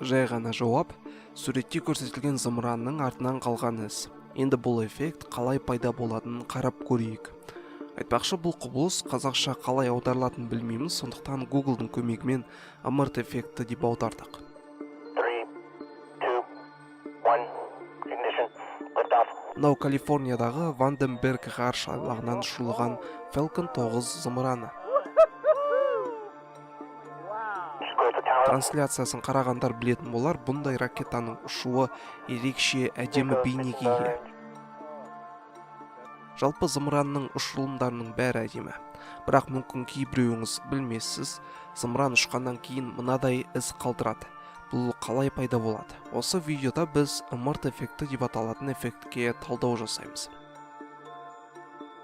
Жай ғана жауап, суретте көрсетілген зымыранның артынан қалған із. Енді бұл эффект қалай пайда болатынын қарап көрейік. Айтпақшы, бұл құбылыс қазақша қалай аударылатынын білмейміз, сондықтан Google'дың көмегімен ымырт эффекті деп аудардық. 3, 2, 1, ignition, liftoff. Мынау Калифорниядағы Ванденберг ғарыш айлағынан ұшырылған Falcon 9 зымыраны. Трансляциясын қарағандар білетін болар, бұндай ракетаның ұшуы ерекше әдемі бейнеге ие. Жалпы зымыранның ұшырылымдарының бәрі әдемі. Бірақ мүмкін кейбіреуіңіз білмессіз, зымыран ұшқаннан кейін мынадай із қалдырады. Бұл қалай пайда болады? Осы видеода біз ымырт эффекті деп аталатын эффектке талдау жасаймыз.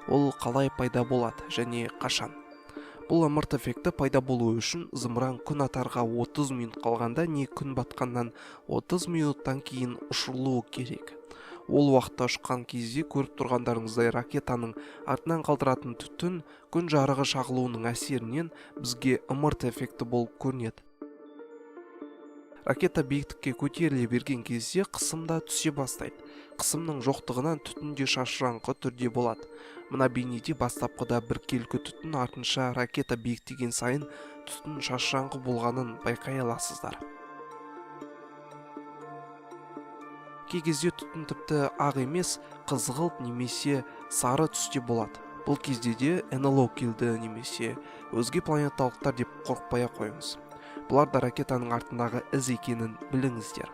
Ол қалай пайда болады және қашан? Бұл ымырт эффекті пайда болуы үшін зымыран күн атарға 30 минут қалғанда не күн батқаннан 30 минуттан кейін ұшырылуы керек. Ол уақытта ұшқан кезде көріп тұрғандарыңыздай ракетаның артынан қалдыратын түтін күн жарығы шағылуының әсерінен бізге ымырт эффекті болып көрінеді. Ракета биіктікке көтеріле берген кезде қысым да түсе бастайды. Қысымның жоқтығынан түтін де шашыраңқы түрде болады. Мына бейнеде бастапқыда біркелкі түтін, артынша ракета биіктеген сайын түтін шашыраңқы болғанын байқай аласыздар. Кей кезде түтін тіпті ақ емес, қызғылт немесе сары түсте болады. Бұл кезде де НЛО келді немесе өзге планеталықтар деп қорықпай қойыңыз. Бұлар да ракетаның артындағы із екенін біліңіздер.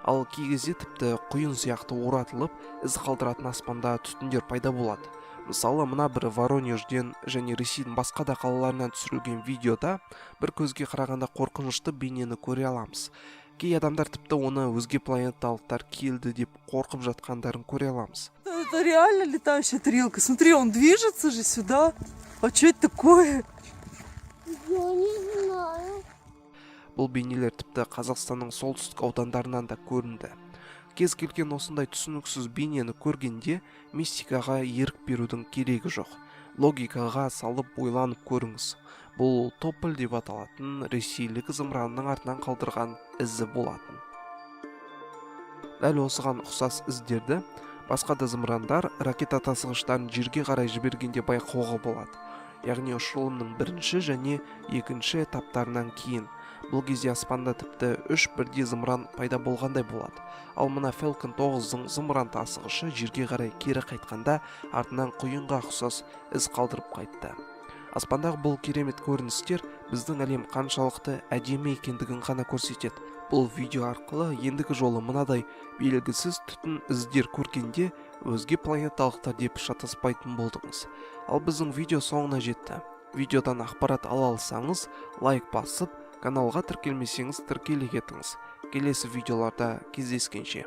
Ал кей кезде тіпті құйын сияқты оратылып, із қалдыратын аспанда түтіндер пайда болады. Мысалы, мына бір Воронежден және Ресейдің басқа да қалаларынан түсірілген видеода бір көзге қарағанда қорқынышты бейнені көре аламыз. Кей адамдар тіпті оны өзге планеталықтар келді деп қорқып жатқандарын көре аламыз. Это реально летающая тарелка. Смотри, он движется же сюда. А что это такое? Я не знаю. Бұл бейнелер тіпті Қазақстанның солтүстік аудандарынан да көрінді. Кез келген осындай түсініксіз бейнені көргенде мистикаға ерік берудің керегі жоқ. Логикаға салып ойланып көріңіз. Бұл Тополь деп аталатын ресейлік зымыранның артынан қалдырған ізі болатын. Дәл осыған ұқсас іздерді басқа да зымырандар ракета тасығыштарын жерге қарай жібергенде байқауға болады. Яғни ұшырылымның бірінші және екінші этаптарынан кейін. Бұл кезде аспанда тіпті 3 бірдей зымыран пайда болғандай болады. Ал мына Falcon 9-ның зымыран тасығышы жерге қарай кері қайтқанда артынан құйынға ұқсас із қалдырып қайтты. Аспандағы бұл керемет көріністер біздің әлем қаншалықты әдемі екендігін ғана көрсетеді. Бұл видео арқылы ендігі жолы мынадай белгісіз түтін іздер көргенде өзге планеталықтар деп шатаспайтын болдыңыз. Ал біздің видео соңына жетті. Видеодан ақпарат ала алсаңыз, лайк басып, каналға тіркелмесеңіз тіркеле кетіңіз. Келесі видеоларда кездескенше.